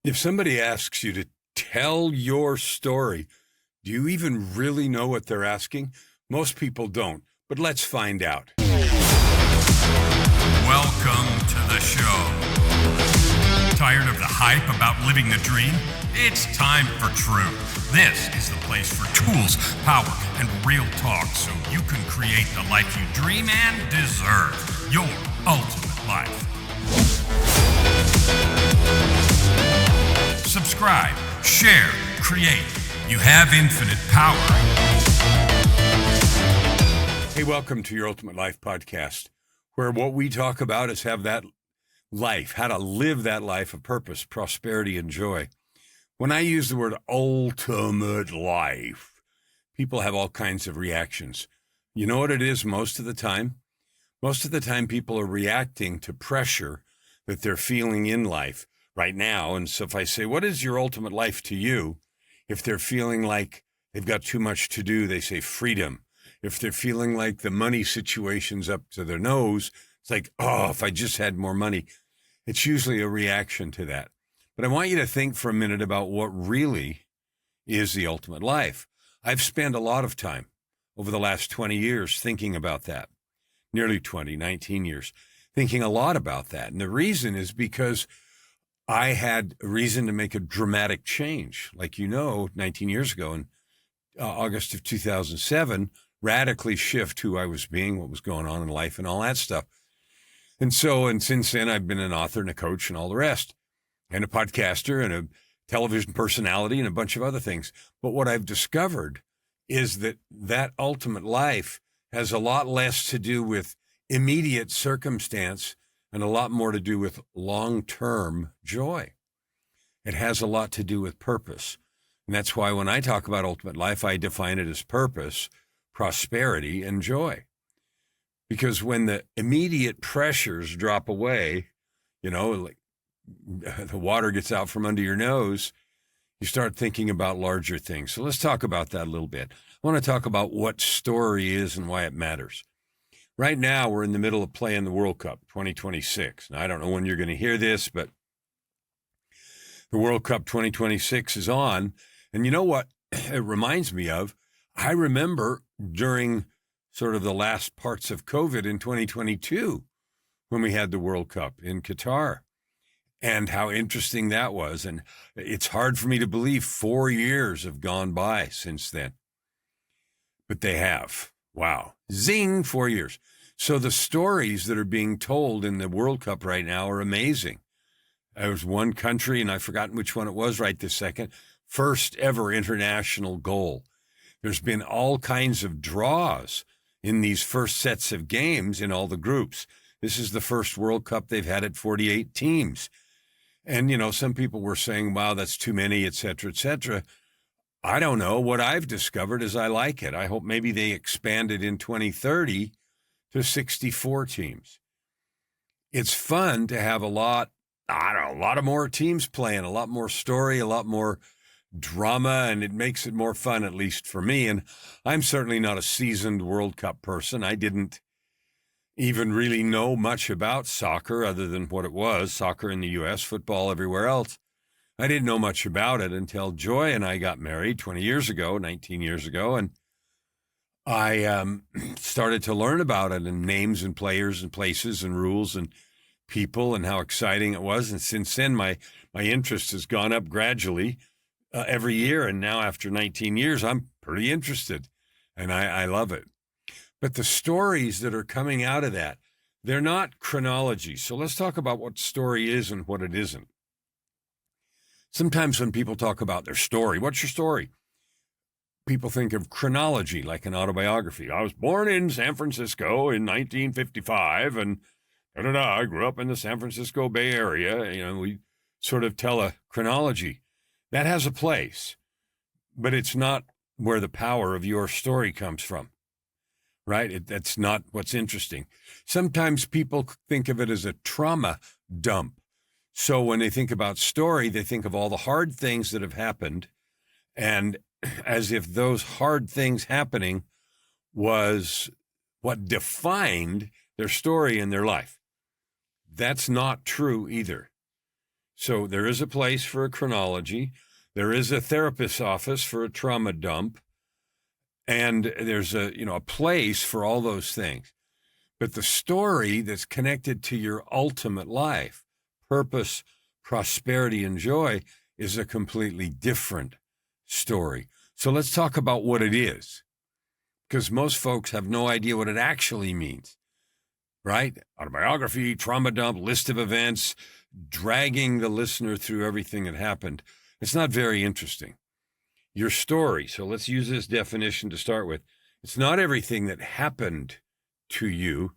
If somebody asks you to tell your story, do you even really know what they're asking? Most people don't, but let's find out. Welcome to the show. Tired of the hype about living the dream? It's time for truth. This is the place for tools, power, and real talk so you can create the life you dream and deserve. Your ultimate life. Subscribe, share, create. You have infinite power. Hey, welcome to your Ultimate Life podcast, where what we talk about is have that life, how to live that life of purpose, prosperity, and joy. When I use the word ultimate life, people have all kinds of reactions. You know what it is most of the time? Most of the time, people are reacting to pressure that they're feeling in life right now. And so if I say, what is your ultimate life to you? If they're feeling like they've got too much to do, they say freedom. If they're feeling like the money situation's up to their nose, it's like, oh, if I just had more money. It's usually a reaction to that. But I want you to think for a minute about what really is the ultimate life. I've spent a lot of time over the last 20 years thinking about that. Nearly 20, 19 years, thinking a lot about that. And the reason is because I had a reason to make a dramatic change. Like, 19 years ago in August of 2007, radically shift who I was being, what was going on in life and all that stuff. And since then, I've been an author and a coach and all the rest, and a podcaster and a television personality and a bunch of other things. But what I've discovered is that ultimate life has a lot less to do with immediate circumstance and a lot more to do with long-term joy. It has a lot to do with purpose. And that's why when I talk about ultimate life, I define it as purpose, prosperity, and joy. Because when the immediate pressures drop away, like the water gets out from under your nose, you start thinking about larger things. So let's talk about that a little bit. I want to talk about what story is and why it matters. Right now, we're in the middle of playing the World Cup 2026. Now, I don't know when you're going to hear this, but the World Cup 2026 is on. And you know what it reminds me of? I remember during sort of the last parts of COVID in 2022, when we had the World Cup in Qatar, and how interesting that was. And it's hard for me to believe 4 years have gone by since then. But they have. Wow. Zing, 4 years. So the stories that are being told in the World Cup right now are amazing. There was one country, and I've forgotten which one it was right this second, first ever international goal. There's been all kinds of draws in these first sets of games in all the groups. This is the first World Cup they've had at 48 teams. And, some people were saying, wow, that's too many, et cetera, et cetera. I don't know. What I've discovered is I like it. I hope maybe they expand it in 2030 to 64 teams. It's fun to have a lot of more teams playing, a lot more story, a lot more drama, and it makes it more fun, at least for me. And I'm certainly not a seasoned World Cup person. I didn't even really know much about soccer other than what it was, soccer in the U.S., football everywhere else. I didn't know much about it until Joy and I got married 19 years ago, and I started to learn about it and names and players and places and rules and people and how exciting it was. And since then, my interest has gone up gradually every year. And now after 19 years, I'm pretty interested, and I love it. But the stories that are coming out of that, they're not chronology. So let's talk about what story is and what it isn't. Sometimes when people talk about their story, what's your story? People think of chronology, like an autobiography. I was born in San Francisco in 1955, and I grew up in the San Francisco Bay Area. We sort of tell a chronology. That has a place, but it's not where the power of your story comes from, right? That's not what's interesting. Sometimes people think of it as a trauma dump. So when they think about story, they think of all the hard things that have happened, and as if those hard things happening was what defined their story and their life. That's not true either. So there is a place for a chronology. There is a therapist's office for a trauma dump. And there's a place for all those things. But the story that's connected to your ultimate life, purpose, prosperity, and joy, is a completely different story. So let's talk about what it is, because most folks have no idea what it actually means, right? Autobiography, trauma dump, list of events, dragging the listener through everything that happened. It's not very interesting. Your story, so let's use this definition to start with. It's not everything that happened to you.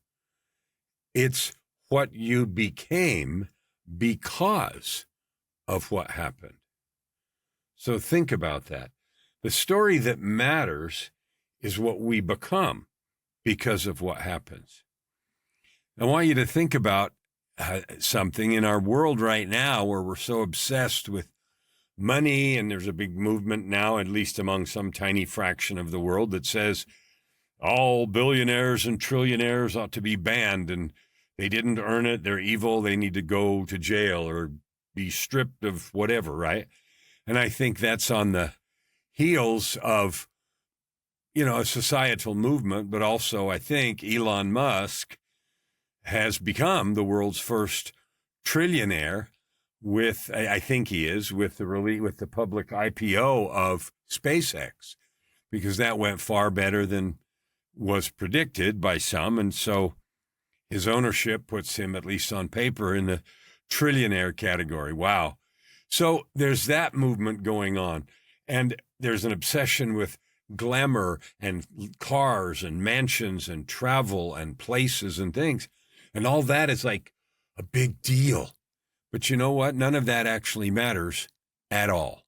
It's what you became because of what happened. So think about that. The story that matters is what we become because of what happens. I want you to think about something in our world right now where we're so obsessed with money, and there's a big movement now, at least among some tiny fraction of the world, that says all billionaires and trillionaires ought to be banned, and they didn't earn it, they're evil, they need to go to jail or be stripped of whatever, right? And I think that's on the heels of, a societal movement, but also I think Elon Musk has become the world's first trillionaire I think he is, with the public IPO of SpaceX, because that went far better than was predicted by some. And so his ownership puts him, at least on paper, in the trillionaire category. Wow. So there's that movement going on. And there's an obsession with glamour and cars and mansions and travel and places and things. And all that is like a big deal. But you know what? None of that actually matters at all.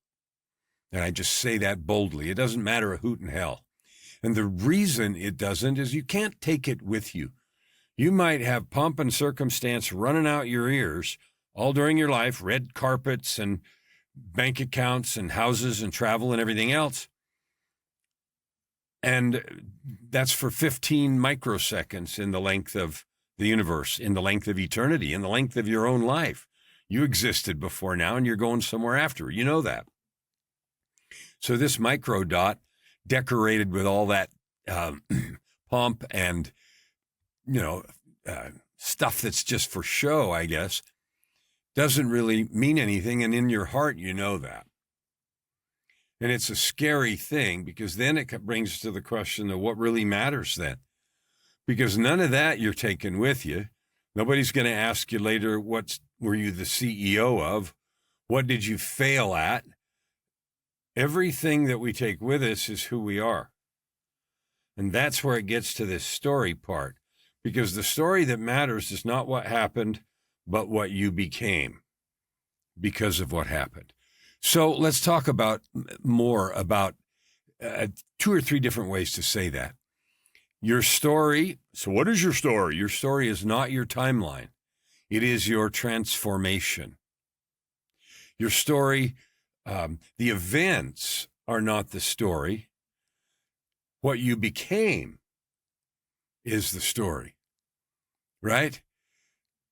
And I just say that boldly. It doesn't matter a hoot in hell. And the reason it doesn't is you can't take it with you. You might have pomp and circumstance running out your ears all during your life, red carpets and bank accounts and houses and travel and everything else. And that's for 15 microseconds in the length of the universe, in the length of eternity, in the length of your own life. You existed before now, and you're going somewhere after. You know that. So this micro dot, decorated with all that pomp and, stuff that's just for show, I guess, doesn't really mean anything. And in your heart, you know that. And it's a scary thing, because then it brings us to the question of what really matters then. Because none of that you're taking with you. Nobody's going to ask you later, what were you the CEO of? What did you fail at? Everything that we take with us is who we are. And that's where it gets to this story part. Because the story that matters is not what happened, but what you became because of what happened. So let's talk about more about 2 or 3 different ways to say that. Your story. So what is your story? Your story is not your timeline. It is your transformation. Your story, the events are not the story. What you became is the story, right?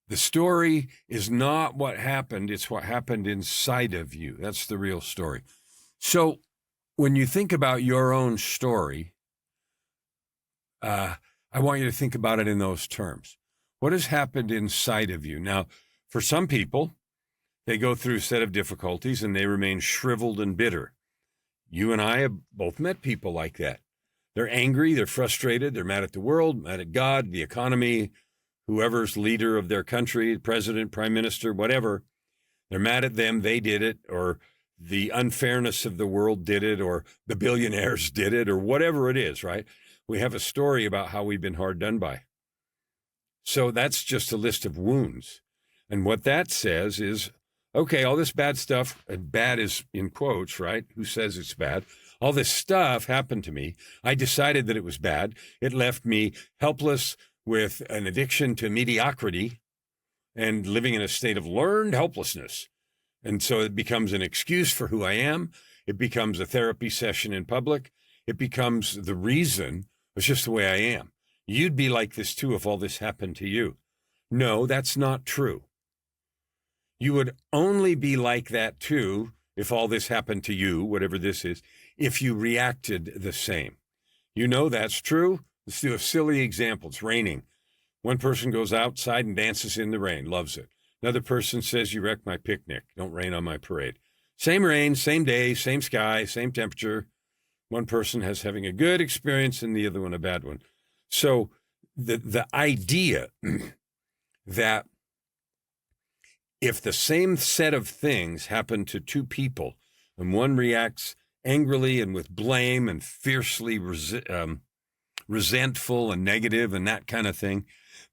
The story is not what happened. It's what happened inside of you. That's the real story. So when you think about your own story, I want you to think about it in those terms. What has happened inside of you? Now, for some people, they go through a set of difficulties and they remain shriveled and bitter. You and I have both met people like that. They're angry, they're frustrated, they're mad at the world, mad at God, the economy, whoever's leader of their country, president, prime minister, whatever. They're mad at them, they did it, or the unfairness of the world did it, or the billionaires did it, or whatever it is, right? We have a story about how we've been hard done by. So that's just a list of wounds. And what that says is, okay, all this bad stuff, and bad is in quotes, right? Who says it's bad? All this stuff happened to me. I decided that it was bad. It left me helpless with an addiction to mediocrity and living in a state of learned helplessness. And so it becomes an excuse for who I am. It becomes a therapy session in public. It becomes the reason. It's just the way I am. You'd be like this too if all this happened to you. No, that's not true. You would only be like that too if all this happened to you, whatever this is, if you reacted the same. You know that's true. Let's do a silly example. It's raining. One person goes outside and dances in the rain, loves it. Another person says, you wrecked my picnic. Don't rain on my parade. Same rain, same day, same sky, same temperature. One person has having a good experience and the other one a bad one. So the idea that if the same set of things happen to two people and one reacts angrily and with blame and fiercely resentful and negative and that kind of thing,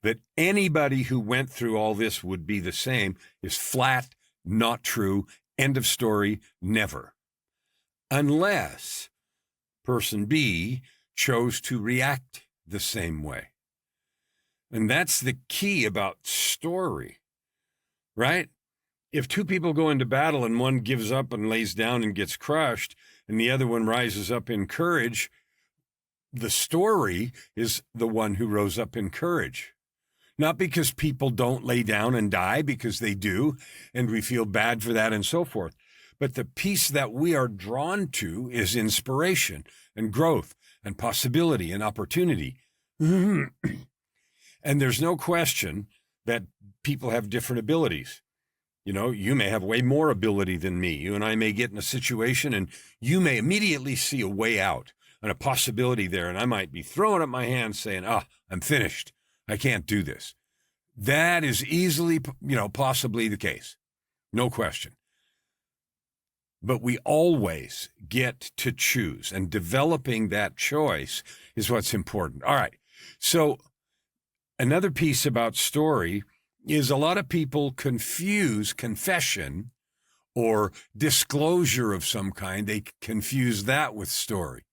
that anybody who went through all this would be the same is flat, not true, end of story, never. Unless person B chose to react the same way. And that's the key about story, right? If two people go into battle and one gives up and lays down and gets crushed and the other one rises up in courage, the story is the one who rose up in courage. Not because people don't lay down and die, because they do, and we feel bad for that and so forth. But the piece that we are drawn to is inspiration and growth and possibility and opportunity. And there's no question that people have different abilities. You know, you may have way more ability than me. You and I may get in a situation and you may immediately see a way out and a possibility there. And I might be throwing up my hands saying, I'm finished. I can't do this. That is easily, possibly the case. No question. But we always get to choose, and developing that choice is what's important. All right. So another piece about story is a lot of people confuse confession or disclosure of some kind. They confuse that with story.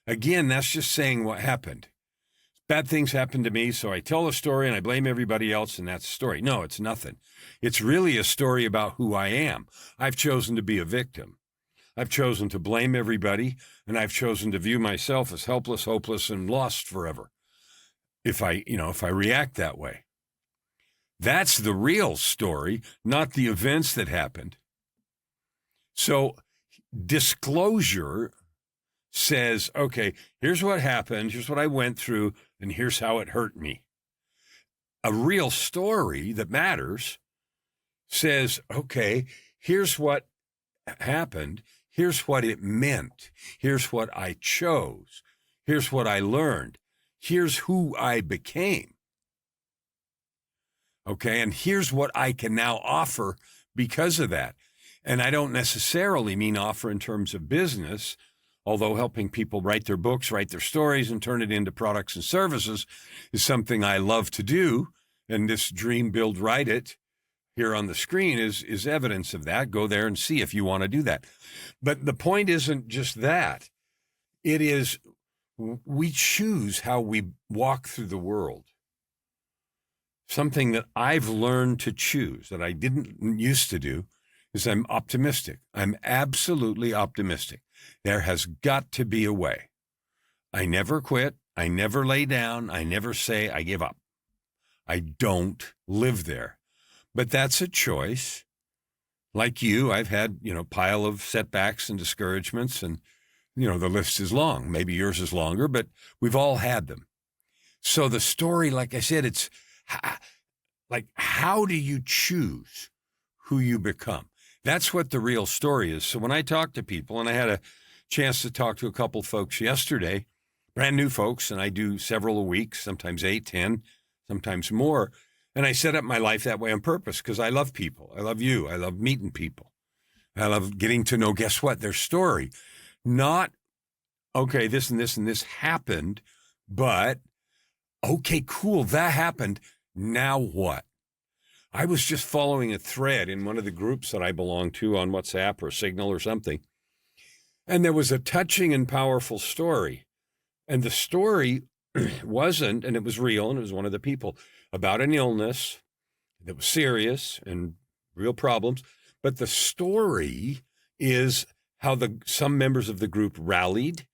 Again, that's just saying what happened. Bad things happened to me, so I tell a story and I blame everybody else, and that's a story. No, it's nothing. It's really a story about who I am. I've chosen to be a victim. I've chosen to blame everybody, and I've chosen to view myself as helpless, hopeless, and lost forever. If I react that way. That's the real story, not the events that happened. So disclosure says, okay, here's what happened, here's what I went through, and here's how it hurt me. A real story that matters says, okay, here's what happened, here's what it meant, here's what I chose, here's what I learned, here's who I became. Okay, and here's what I can now offer because of that. And I don't necessarily mean offer in terms of business, although helping people write their books, write their stories, and turn it into products and services is something I love to do. And this Dream, Build, Write It here on the screen is evidence of that. Go there and see if you want to do that. But the point isn't just that. It is we choose how we walk through the world. Something that I've learned to choose that I didn't used to do is I'm optimistic. I'm absolutely optimistic. There has got to be a way. I never quit. I never lay down. I never say I give up. I don't live there. But that's a choice. Like you, I've had, pile of setbacks and discouragements, and, the list is long. Maybe yours is longer, but we've all had them. So the story, like I said, it's like, how do you choose who you become? That's what the real story is. So when I talk to people, and I had a chance to talk to a couple folks yesterday, brand new folks, and I do several a week, sometimes 8, 10, sometimes more. And I set up my life that way on purpose because I love people. I love you. I love meeting people. I love getting to know, guess what, their story. Not, okay, this and this and this happened, but, okay, cool, that happened. Now what? I was just following a thread in one of the groups that I belong to on WhatsApp or Signal or something. And there was a touching and powerful story. And the story wasn't, and it was real, and it was one of the people, about an illness that was serious and real problems. But the story is how some members of the group rallied,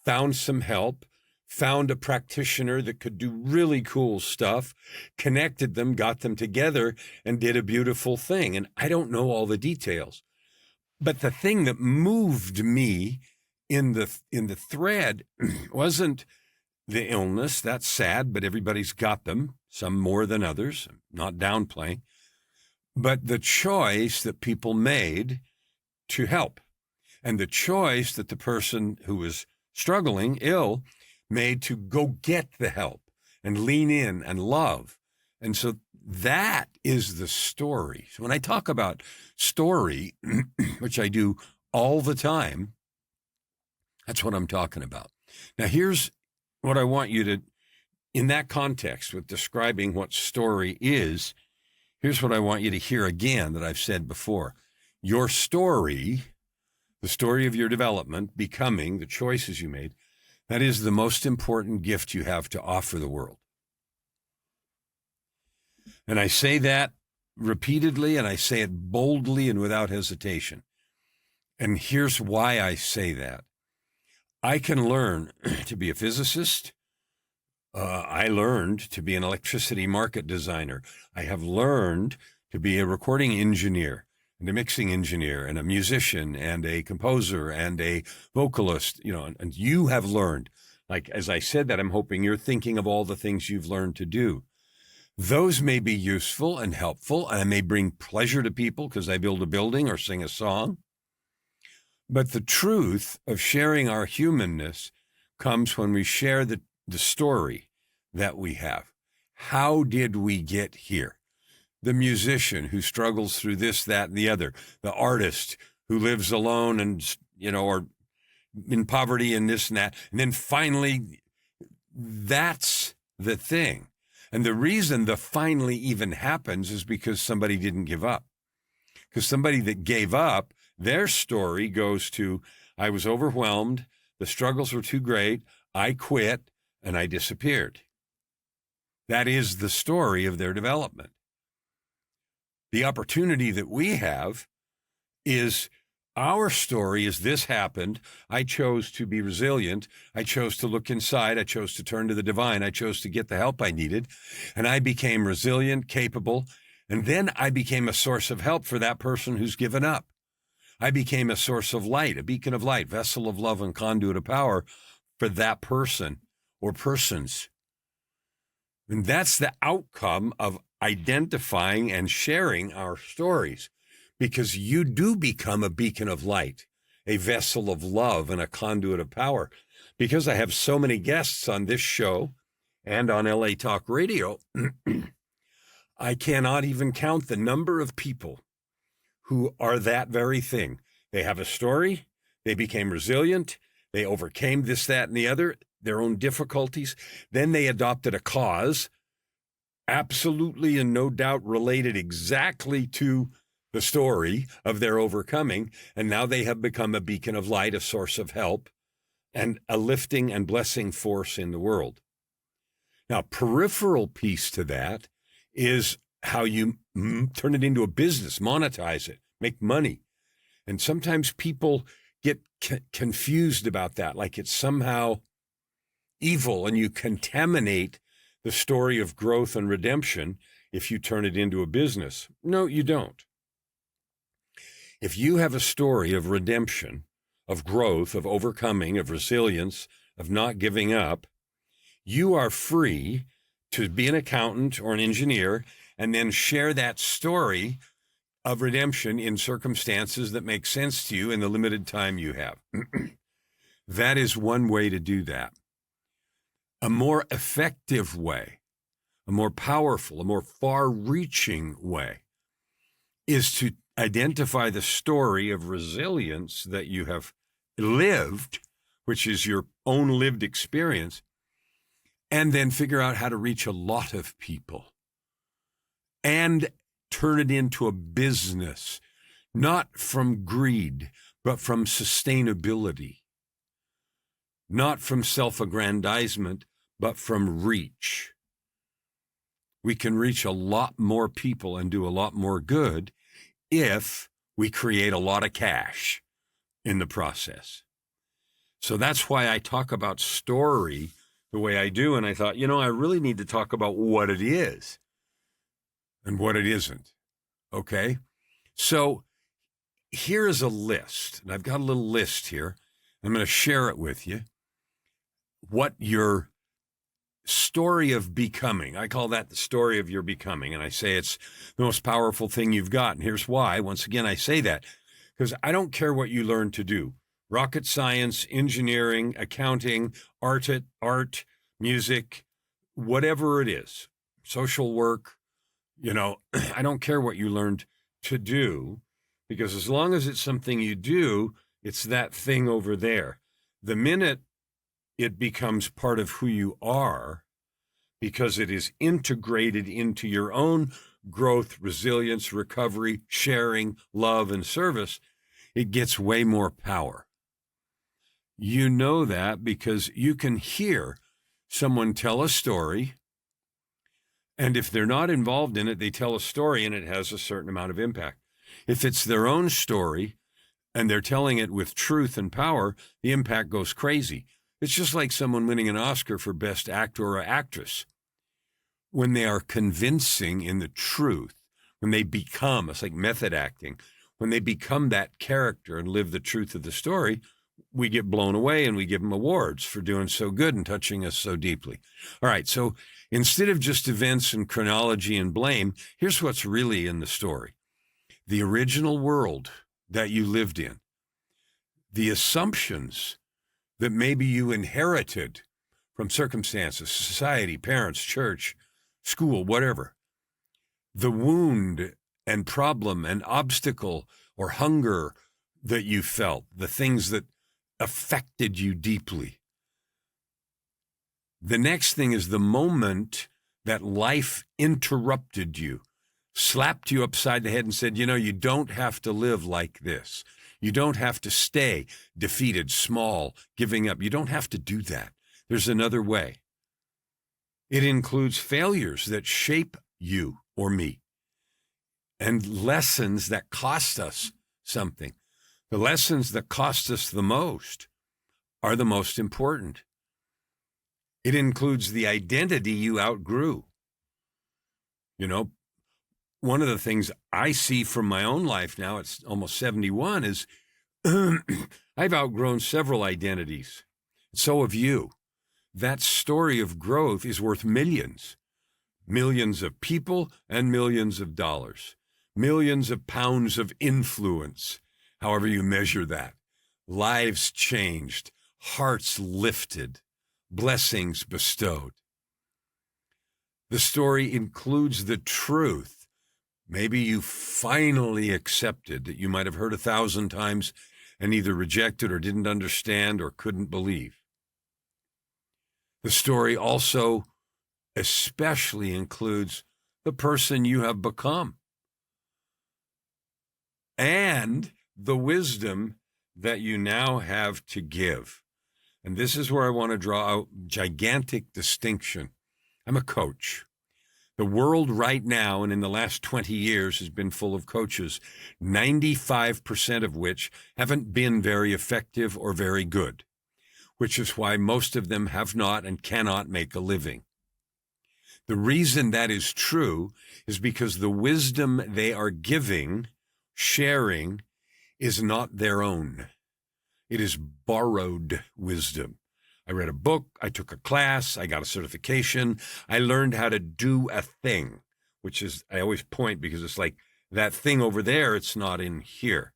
found some help, found a practitioner that could do really cool stuff, connected them, got them together, and did a beautiful thing. And I don't know all the details. But the thing that moved me in the thread wasn't the illness. That's sad, but everybody's got them, some more than others. I'm not downplaying. But the choice that people made to help, and the choice that the person who was struggling, ill, made to go get the help and lean in and love. And so that is the story. So when I talk about story, which I do all the time, that's what I'm talking about. Now, here's what I want you to, in that context with describing what story is, here's what I want you to hear again that I've said before. Your story, the story of your development, becoming, the choices you made, that is the most important gift you have to offer the world. And I say that repeatedly, and I say it boldly and without hesitation. And here's why I say that. I can learn to be a physicist. I learned to be an electricity market designer. I have learned to be a recording engineer and a mixing engineer and a musician and a composer and a vocalist, and you have learned. Like, as I said that, I'm hoping you're thinking of all the things you've learned to do. Those may be useful and helpful, and I may bring pleasure to people because I build a building or sing a song. But the truth of sharing our humanness comes when we share the story that we have. How did we get here? The musician who struggles through this, that, and the other. The artist who lives alone and, or in poverty and this and that. And then finally, that's the thing. And the reason the finally even happens is because somebody didn't give up. Because somebody that gave up, their story goes to, I was overwhelmed, the struggles were too great, I quit, and I disappeared. That is the story of their development. The opportunity that we have is, our story is, this happened, I chose to be resilient, I chose to look inside, I chose to turn to the divine, I chose to get the help I needed, and I became resilient, capable, and then I became a source of help for that person who's given up. I became a source of light, a beacon of light, vessel of love and conduit of power for that person or persons. And that's the outcome of identifying and sharing our stories, because you do become a beacon of light, a vessel of love and a conduit of power. Because I have so many guests on this show and on LA Talk Radio, I cannot even count the number of people who are that very thing. They have a story, they became resilient, they overcame this, that, and the other, their own difficulties. Then they adopted a cause, absolutely and no doubt related exactly to the story of their overcoming. And now they have become a beacon of light, a source of help, and a lifting and blessing force in the world. Now, peripheral piece to that is how you turn it into a business, monetize it, make money. And sometimes people get confused about that, like it's somehow evil, and you contaminate the story of growth and redemption if you turn it into a business. No, you don't. If you have a story of redemption, of growth, of overcoming, of resilience, of not giving up, you are free to be an accountant or an engineer and then share that story of redemption in circumstances that make sense to you in the limited time you have. That is one way to do that. A more effective way, a more powerful, a more far-reaching way is to identify the story of resilience that you have lived, which is your own lived experience, and then figure out how to reach a lot of people and turn it into a business, not from greed, but from sustainability, not from self-aggrandizement, but from reach. We can reach a lot more people and do a lot more good if we create a lot of cash in the process. So that's why I talk about story the way I do. And I thought, I really need to talk about what it is and what it isn't. Okay. So here is a list, and I've got a little list here. I'm going to share it with you. What your story of becoming, I call that the story of your becoming. And I say it's the most powerful thing you've got. And here's why. Once again, I say that because I don't care what you learn to do. Rocket science, engineering, accounting, art, music, whatever it is, social work, I don't care what you learned to do, because as long as it's something you do, it's that thing over there. The minute it becomes part of who you are, because it is integrated into your own growth, resilience, recovery, sharing, love, and service, it gets way more power. You know that because you can hear someone tell a story, and if they're not involved in it, they tell a story and it has a certain amount of impact. If it's their own story and they're telling it with truth and power, the impact goes crazy. It's just like someone winning an Oscar for Best Actor or Actress. When they are convincing in the truth, when they become, it's like method acting, when they become that character and live the truth of the story, we get blown away and we give them awards for doing so good and touching us so deeply. All right, so instead of just events and chronology and blame, here's what's really in the story. The original world that you lived in, the assumptions that maybe you inherited from circumstances, society, parents, church, school, whatever, the wound and problem and obstacle or hunger that you felt, the things that affected you deeply. The next thing is the moment that life interrupted you, slapped you upside the head and said, you don't have to live like this. You don't have to stay defeated, small, giving up. You don't have to do that. There's another way. It includes failures that shape you or me and lessons that cost us something. The lessons that cost us the most are the most important. It includes the identity you outgrew. One of the things I see from my own life now, it's almost 71, is I've outgrown several identities. So have you. That story of growth is worth millions. Millions of people and millions of dollars. Millions of pounds of influence, however you measure that. Lives changed, hearts lifted, blessings bestowed. The story includes the truth. Maybe you finally accepted that you might have heard 1,000 times and either rejected or didn't understand or couldn't believe. The story also especially includes the person you have become and the wisdom that you now have to give. And this is where I want to draw out gigantic distinction. I'm a coach. The world right now and in the last 20 years has been full of coaches, 95% of which haven't been very effective or very good, which is why most of them have not and cannot make a living. The reason that is true is because the wisdom they are giving, sharing, is not their own. It is borrowed wisdom. I read a book, I took a class, I got a certification, I learned how to do a thing, which is, I always point because it's like that thing over there, it's not in here.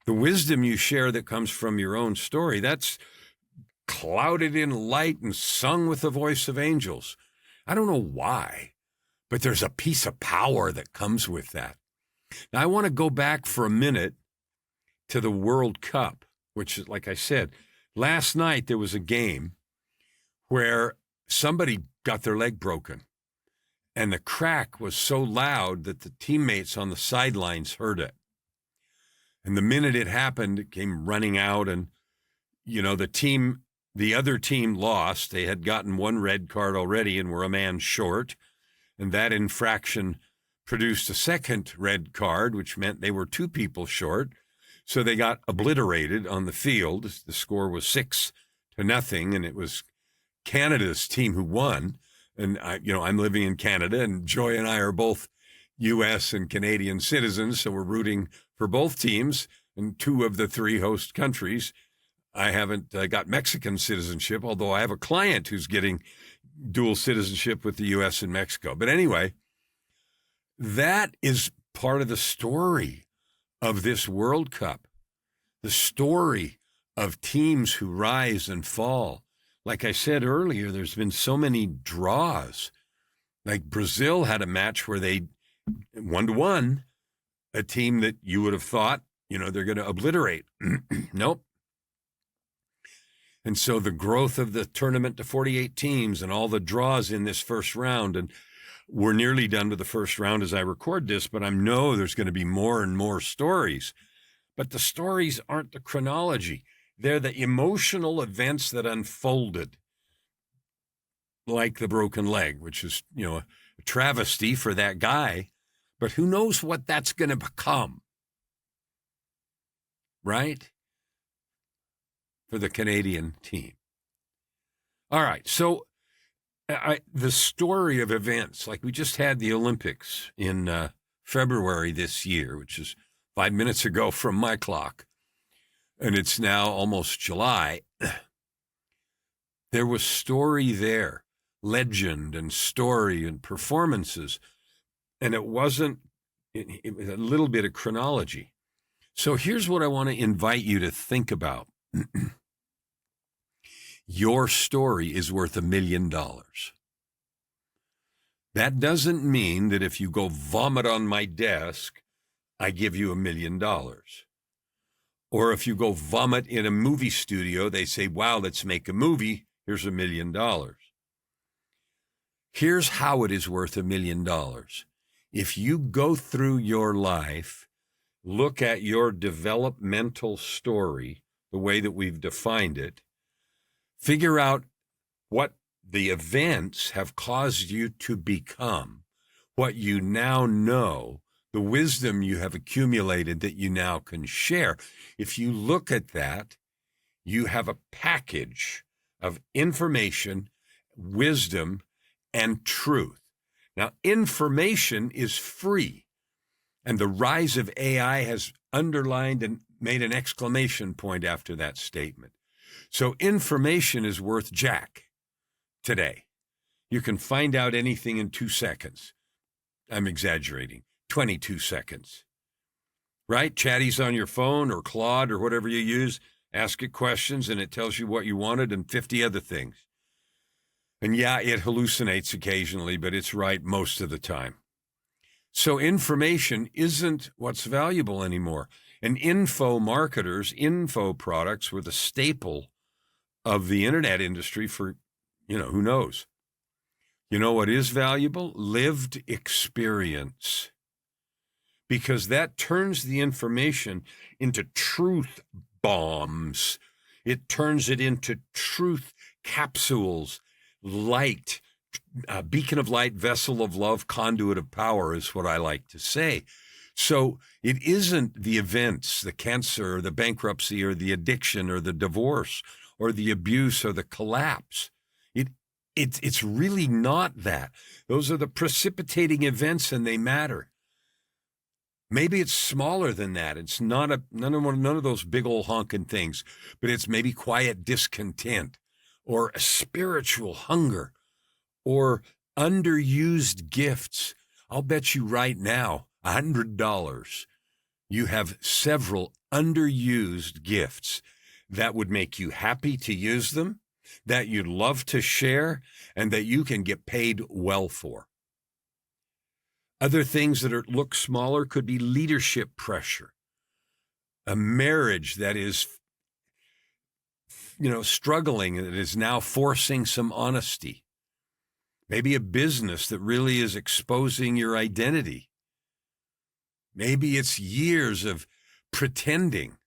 The wisdom you share that comes from your own story, that's clouded in light and sung with the voice of angels. I don't know why, but there's a piece of power that comes with that. Now, I want to go back for a minute to the World Cup, which is, like I said, last night there was a game where somebody got their leg broken, and the crack was so loud that the teammates on the sidelines heard it. And the minute it happened, it came running out, and, the other team lost. They had gotten one red card already and were a man short, and that infraction produced a second red card, which meant they were 2 people short. So they got obliterated on the field. The score was 6-0, and it was Canada's team who won. And I'm living in Canada, and Joy and I are both U.S. and Canadian citizens, so we're rooting for both teams in 2 of the 3 host countries. I haven't got Mexican citizenship, although I have a client who's getting dual citizenship with the U.S. and Mexico. But anyway, that is part of the story of this World Cup, the story of teams who rise and fall. Like I said earlier, there's been so many draws. Like Brazil had a match where they 1-1, a team that you would have thought, they're going to obliterate. Nope. And so the growth of the tournament to 48 teams and all the draws in this first round, and we're nearly done with the first round as I record this, but I know there's going to be more and more stories. But the stories aren't the chronology. They're the emotional events that unfolded, like the broken leg, which is, a travesty for that guy. But who knows what that's going to become, right? For the Canadian team. All right, so the story of events, like we just had the Olympics in February this year, which is 5 minutes ago from my clock, and it's now almost July. There was story there, legend and story and performances, and it was a little bit of chronology. So here's what I want to invite you to think about. Your story is worth $1 million. That doesn't mean that if you go vomit on my desk, I give you $1 million. Or if you go vomit in a movie studio, they say, wow, let's make a movie. Here's $1 million. Here's how it is worth $1 million. If you go through your life, look at your developmental story, the way that we've defined it, figure out what the events have caused you to become, what you now know, the wisdom you have accumulated that you now can share. If you look at that, you have a package of information, wisdom, and truth. Now, information is free, and the rise of AI has underlined and made an exclamation point after that statement. So information is worth jack today. You can find out anything in 2 seconds. I'm exaggerating. 22 seconds, right? Chatty's on your phone or Claude or whatever you use. Ask it questions and it tells you what you wanted and 50 other things. And yeah, it hallucinates occasionally, but it's right most of the time. So information isn't what's valuable anymore. And info marketers, info products were the staple of the internet industry for, who knows? You know what is valuable? Lived experience. Because that turns the information into truth bombs. It turns it into truth capsules, light, beacon of light, vessel of love, conduit of power is what I like to say. So it isn't the events, the cancer or the bankruptcy or the addiction or the divorce or the abuse or the collapse. It's really not that. Those are the precipitating events and they matter. Maybe it's smaller than that. It's not none of those big old honking things, but it's maybe quiet discontent or a spiritual hunger or underused gifts. I'll bet you right now, $100, you have several underused gifts that would make you happy to use them, that you'd love to share, and that you can get paid well for. Other things that look smaller could be leadership pressure, a marriage that is, struggling, that is now forcing some honesty. Maybe a business that really is exposing your identity. Maybe it's years of pretending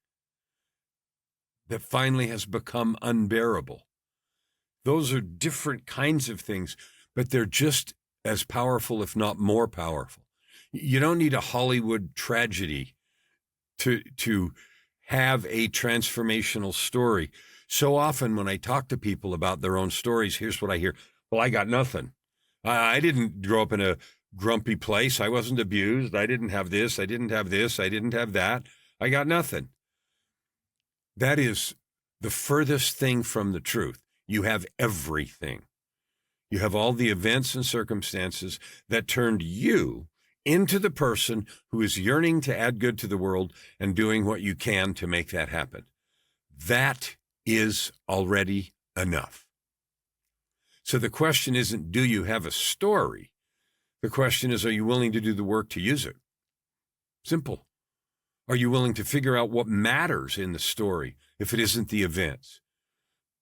that finally has become unbearable. Those are different kinds of things, but they're just as powerful, if not more powerful. You don't need a Hollywood tragedy to have a transformational story. So often when I talk to people about their own stories, here's what I hear. Well, I got nothing. I didn't grow up in a grumpy place. I wasn't abused. I didn't have this. I didn't have this. I didn't have that. I got nothing. That is the furthest thing from the truth. You have everything. You have all the events and circumstances that turned you into the person who is yearning to add good to the world and doing what you can to make that happen. That is already enough. So the question isn't, do you have a story? The question is, are you willing to do the work to use it? Simple. Are you willing to figure out what matters in the story if it isn't the events,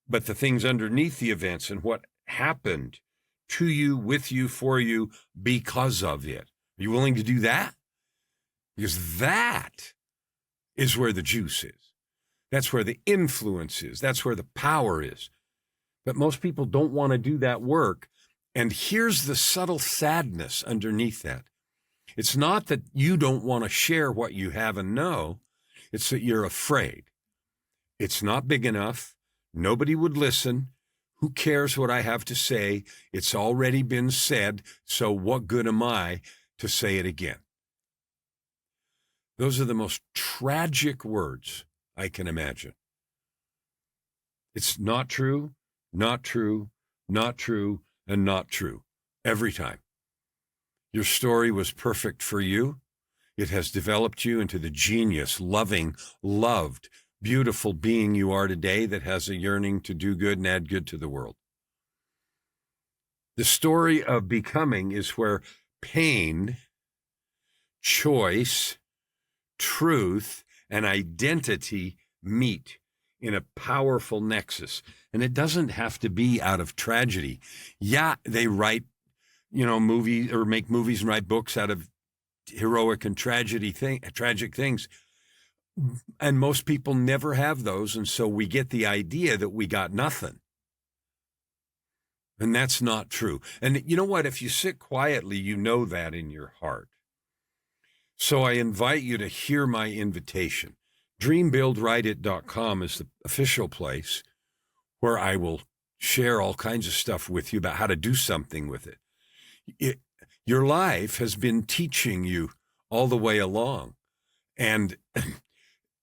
but the things underneath the events and what happened to you, with you, for you, because of it? Are you willing to do that? Because that is where the juice is. That's where the influence is. That's where the power is. But most people don't want to do that work. And here's the subtle sadness underneath that. It's not that you don't want to share what you have and know. It's that you're afraid. It's not big enough. Nobody would listen. Who cares what I have to say? It's already been said. So what good am I to say it again? Those are the most tragic words I can imagine. It's not true, not true, not true, and not true every time. Your story was perfect for you. It has developed you into the genius, loving, loved, beautiful being you are today that has a yearning to do good and add good to the world. The story of becoming is where pain, choice, truth, and identity meet in a powerful nexus. And it doesn't have to be out of tragedy. Yeah, they write, movies or make movies and write books out of heroic and tragic things. And most people never have those. And so we get the idea that we got nothing. And that's not true. And you know what? If you sit quietly, you know that in your heart. So I invite you to hear my invitation. DreamBuildWriteIt.com is the official place where I will share all kinds of stuff with you about how to do something with it. Your life has been teaching you all the way along. And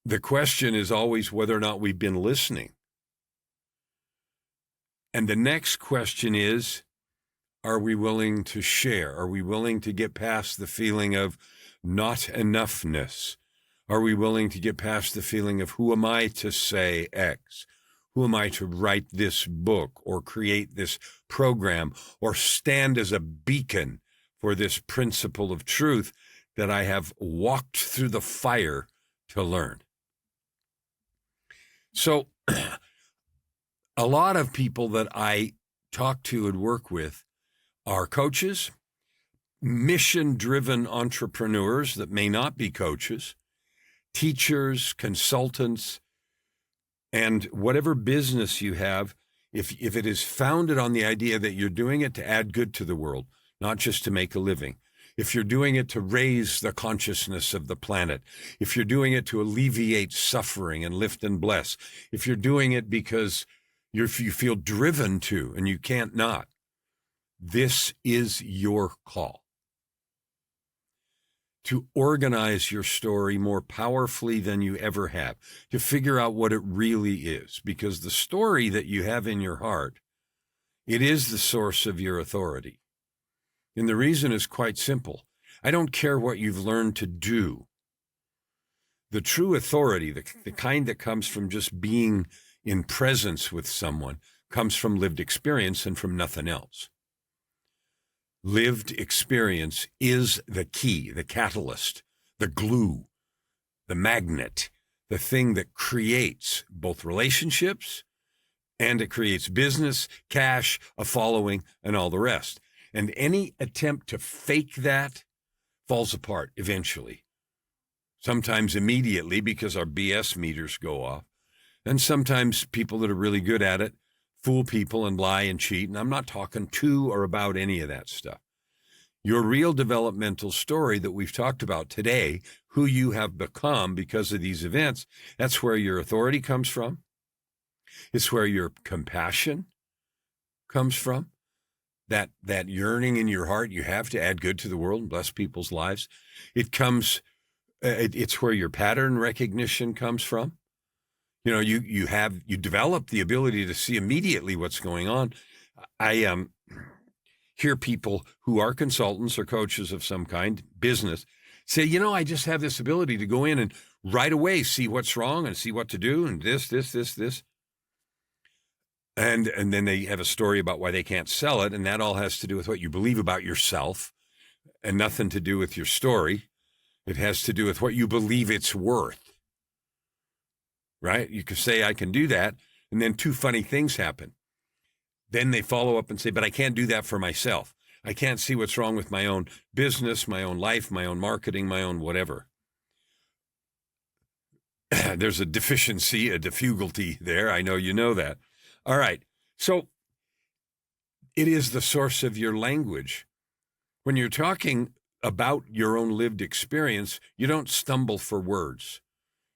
the question is always whether or not we've been listening. And the next question is, are we willing to share? Are we willing to get past the feeling of not enoughness? Are we willing to get past the feeling of who am I to say X? Who am I to write this book or create this program or stand as a beacon for this principle of truth that I have walked through the fire to learn? So a lot of people that I talk to and work with are coaches, mission-driven entrepreneurs that may not be coaches, teachers, consultants, and whatever business you have, if it is founded on the idea that you're doing it to add good to the world, not just to make a living, if you're doing it to raise the consciousness of the planet, if you're doing it to alleviate suffering and lift and bless, if you're doing it because you feel driven to and you can't not, this is your call. To organize your story more powerfully than you ever have, to figure out what it really is, because the story that you have in your heart, it is the source of your authority. And the reason is quite simple. I don't care what you've learned to do. The true authority, the kind that comes from just being in presence with someone, comes from lived experience and from nothing else. Lived experience is the key, the catalyst, the glue, the magnet, the thing that creates both relationships and it creates business, cash, a following, and all the rest. And any attempt to fake that falls apart eventually. Sometimes immediately because our BS meters go off. And sometimes people that are really good at it fool people and lie and cheat. And I'm not talking to or about any of that stuff. Your real developmental story that we've talked about today, who you have become because of these events, that's where your authority comes from. It's where your compassion comes from. That yearning in your heart you have to add good to the world and bless people's lives. It's where your pattern recognition comes from. You know, you develop the ability to see immediately what's going on. I hear people who are consultants or coaches of some kind, business, say, you know, I just have this ability to go in and right away see what's wrong and see what to do and this. And then they have a story about why they can't sell it. And that all has to do with what you believe about yourself and nothing to do with your story. It has to do with what you believe it's worth, right? You could say, I can do that. And then two funny things happen. Then they follow up and say, but I can't do that for myself. I can't see what's wrong with my own business, my own life, my own marketing, my own whatever. There's a deficiency, a difficulty there. I know you know that. All right. So it is the source of your language. When you're talking about your own lived experience, you don't stumble for words.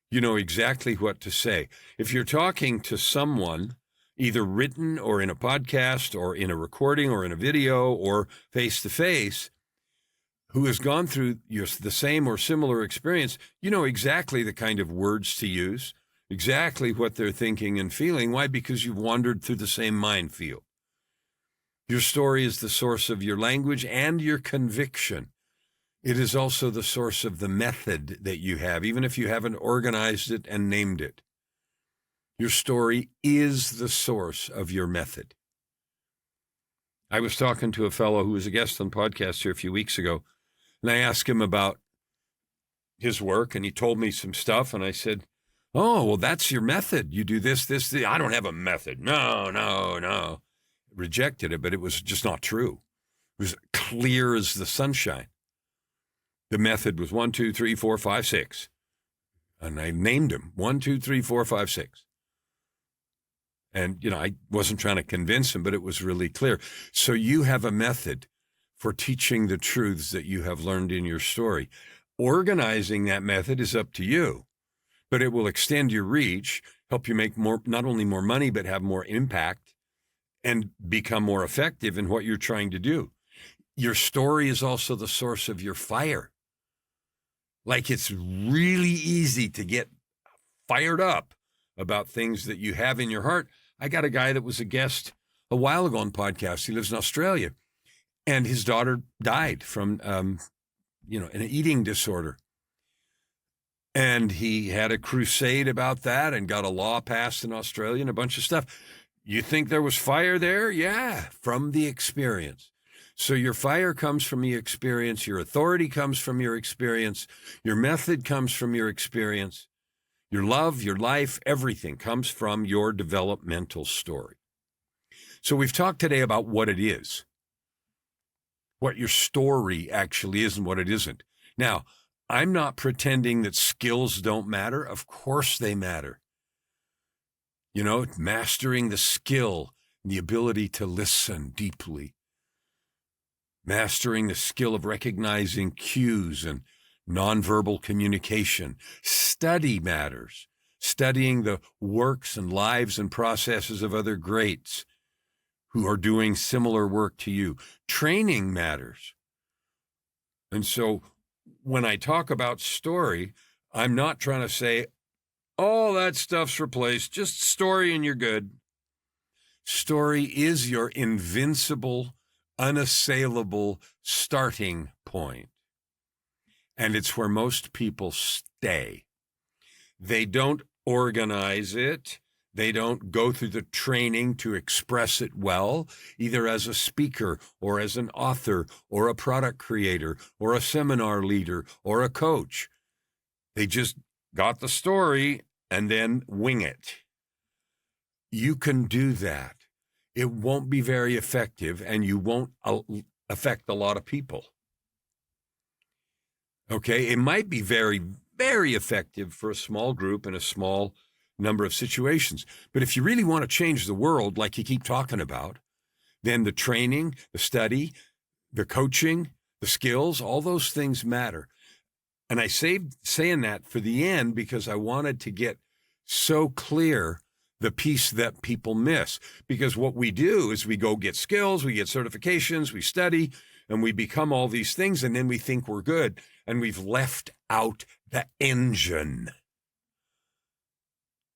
You know exactly what to say. If you're talking to someone, either written or in a podcast or in a recording or in a video or face-to-face, who has gone through the same or similar experience, you know exactly the kind of words to use, exactly what they're thinking and feeling. Why? Because you've wandered through the same minefield. Your story is the source of your language and your conviction. It is also the source of the method that you have, even if you haven't organized it and named it. Your story is the source of your method. I was talking to a fellow who was a guest on podcast here a few weeks ago, and I asked him about his work, and he told me some stuff, and I said, oh, well, that's your method. You do this. I don't have a method. No. Rejected it, but it was just not true. It was clear as the sunshine. The method was 1, 2, 3, 4, 5, 6. And I named him 1, 2, 3, 4, 5, 6. And, you know, I wasn't trying to convince him, but it was really clear. So you have a method for teaching the truths that you have learned in your story. Organizing that method is up to you, but it will extend your reach, help you make more, not only more money, but have more impact and become more effective in what you're trying to do. Your story is also the source of your fire. Like, it's really easy to get fired up about things that you have in your heart. I got a guy that was a guest a while ago on podcast. He lives in Australia, and his daughter died from, an eating disorder. And he had a crusade about that and got a law passed in Australia and a bunch of stuff. You think there was fire there? Yeah, from the experience. So your fire comes from the experience. Your authority comes from your experience. Your method comes from your experience. Your love, your life, everything comes from your developmental story. So we've talked today about what it is, what your story actually is and what it isn't. Now, I'm not pretending that skills don't matter. Of course they matter. You know, mastering the skill, the ability to listen deeply, mastering the skill of recognizing cues and nonverbal communication. Study matters. Studying the works and lives and processes of other greats who are doing similar work to you. Training matters. And so when I talk about story, I'm not trying to say, all that stuff's replaced, just story and you're good. Story is your invincible, unassailable starting point. And it's where most people stay. They don't organize it. They don't go through the training to express it well, either as a speaker or as an author or a product creator or a seminar leader or a coach. They just got the story and then wing it. You can do that. It won't be very effective, and you won't affect a lot of people. Okay, it might be very, very effective for a small group in a small number of situations. But if you really want to change the world, like you keep talking about, then the training, the study, the coaching, the skills, all those things matter. And I saved saying that for the end because I wanted to get so clear the piece that people miss. Because what we do is we go get skills, we get certifications, we study, and we become all these things, and then we think we're good. And we've left out the engine,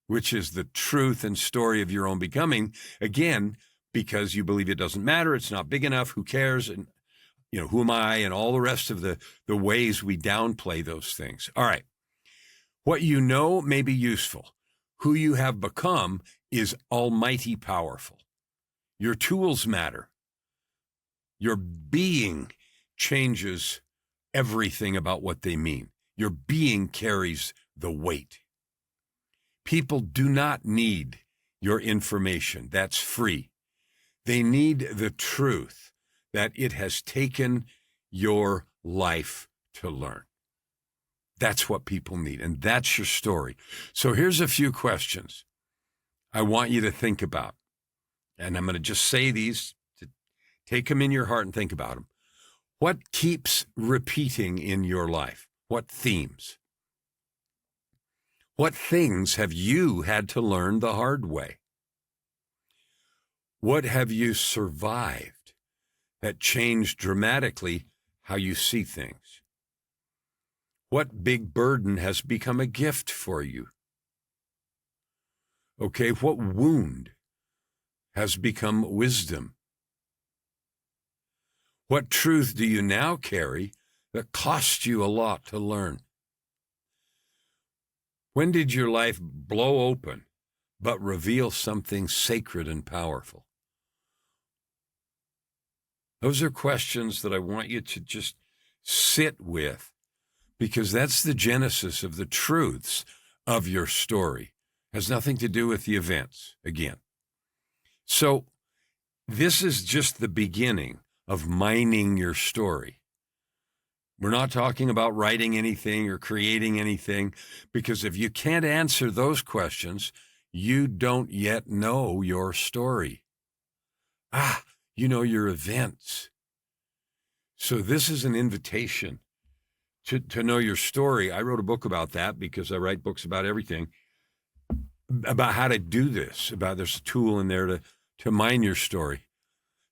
which is the truth and story of your own becoming. Again, because you believe it doesn't matter, it's not big enough, who cares, and who am I, and all the rest of the ways we downplay those things. All right. What you know may be useful. Who you have become is almighty powerful. Your tools matter. Your being changes everything about what they mean. Your being carries the weight. People do not need your information. That's free. They need the truth that it has taken your life to learn. That's what people need, and that's your story. So here's a few questions I want you to think about. And I'm going to just say these, to take them in your heart and think about them. What keeps repeating in your life? What themes? What things have you had to learn the hard way? What have you survived that changed dramatically how you see things? What big burden has become a gift for you? Okay, what wound has become wisdom? What truth do you now carry that cost you a lot to learn? When did your life blow open but reveal something sacred and powerful? Those are questions that I want you to just sit with, because that's the genesis of the truths of your story. It has nothing to do with the events, again. So this is just the beginning of mining your story. We're not talking about writing anything or creating anything, because if you can't answer those questions, you don't yet know your story. You know your events. So this is an invitation to know your story. I wrote a book about that because I write books about everything, about how to do this, there's a tool in there to mine your story.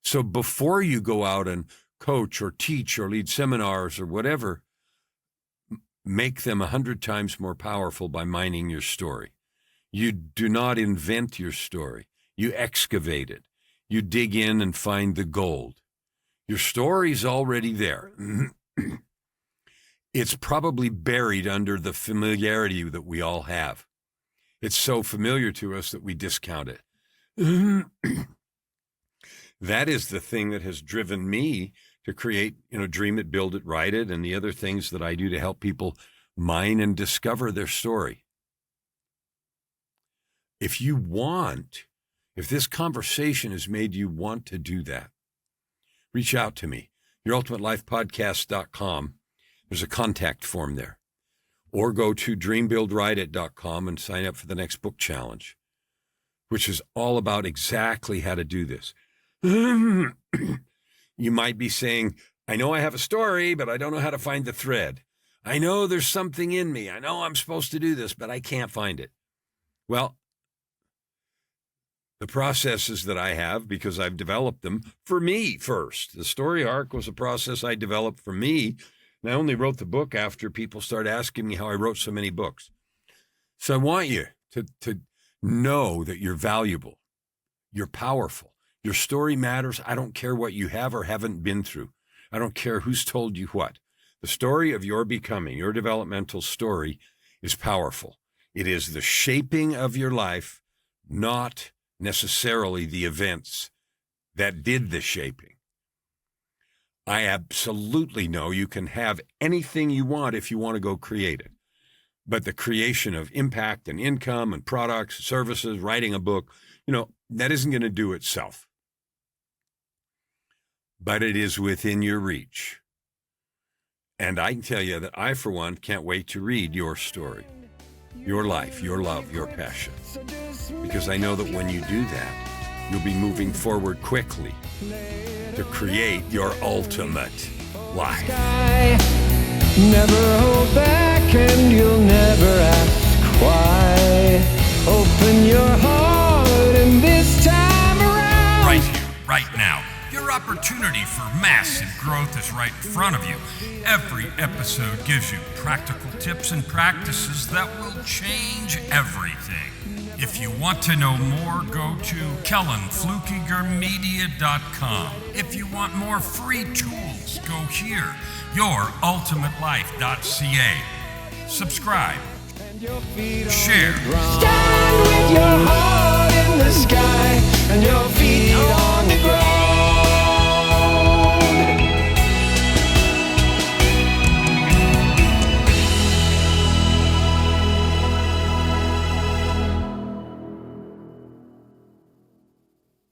So before you go out and coach or teach or lead seminars or whatever, make them 100 times more powerful by mining your story. You do not invent your story. You excavate it. You dig in and find the gold. Your story's already there. It's probably buried under the familiarity that we all have. It's so familiar to us that we discount it. That is the thing that has driven me to create, Dream It, Build It, Write It, and the other things that I do to help people mine and discover their story. If this conversation has made you want to do that, reach out to me, yourultimatelifepodcast.com. There's a contact form there. Or go to dreambuildwriteit.com and sign up for the next book challenge, which is all about exactly how to do this. You might be saying, I know I have a story, but I don't know how to find the thread. I know there's something in me. I know I'm supposed to do this, but I can't find it. Well, the processes that I have, because I've developed them for me first. The story arc was a process I developed for me. And I only wrote the book after people started asking me how I wrote so many books. So I want you to know that you're valuable. You're powerful. Your story matters. I don't care what you have or haven't been through. I don't care who's told you what. The story of your becoming, your developmental story, is powerful. It is the shaping of your life, not necessarily the events that did the shaping. I absolutely know you can have anything you want if you want to go create it. But the creation of impact and income and products, services, writing a book, that isn't going to do itself. But it is within your reach. And I can tell you that I, for one, can't wait to read your story, your life, your love, your passion. Because I know that when you do that, you'll be moving forward quickly to create your ultimate life. Never hold back and you'll never ask why. Open your heart and this time around. Right here, right now. Your opportunity for massive growth is right in front of you. Every episode gives you practical tips and practices that will change everything. If you want to know more, go to KellanFluckigerMedia.com. If you want more free tools, go here, YourUltimateLife.ca. Subscribe. Share. Stand with your heart.